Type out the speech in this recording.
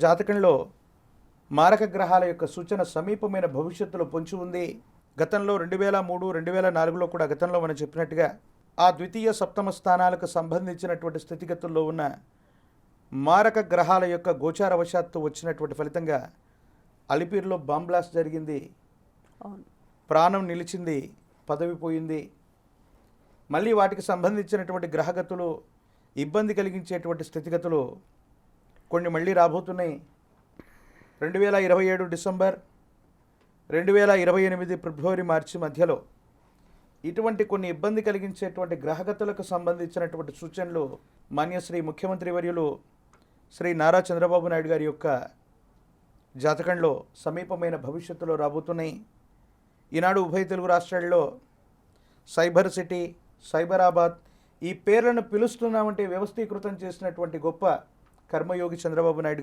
జాతకంలో మారక గ్రహాల యొక్క సూచన సమీపమైన భవిష్యత్తులో పొంచి ఉంది. గతంలో 2003, 2004లో కూడా గతంలో మనం చెప్పినట్టుగా ఆ ద్వితీయ సప్తమ స్థానాలకు సంబంధించినటువంటి స్థితిగతుల్లో ఉన్న మారక గ్రహాల యొక్క గోచారవశాత్తు వచ్చినటువంటి ఫలితంగా అలిపిరిలో బాంబ్ బ్లాస్ట్ జరిగింది. ప్రాణం నిలిచింది, పదవి పోయింది. మళ్ళీ వాటికి సంబంధించినటువంటి గ్రహగతులు ఇబ్బంది కలిగించేటువంటి స్థితిగతులు కొన్ని మళ్ళీ రాబోతున్నాయి. 2027 డిసెంబర్, 2028 ఫిబ్రవరి, మార్చి మధ్యలో ఇటువంటి కొన్ని ఇబ్బంది కలిగించేటువంటి గ్రహగతులకు సంబంధించినటువంటి సూచనలు మాన్యశ్రీ ముఖ్యమంత్రి వర్యులు శ్రీ నారా చంద్రబాబు నాయుడు గారి యొక్క జాతకంలో సమీపమైన భవిష్యత్తులో రాబోతున్నాయి. ఈనాడు ఉభయ తెలుగు రాష్ట్రాల్లో సైబర్ సిటీ, సైబరాబాద్ ఈ పేర్లను పిలుస్తున్నామంటే వ్యవస్థీకృతం చేసినటువంటి గొప్ప కర్మయోగి చంద్రబాబు నాయుడు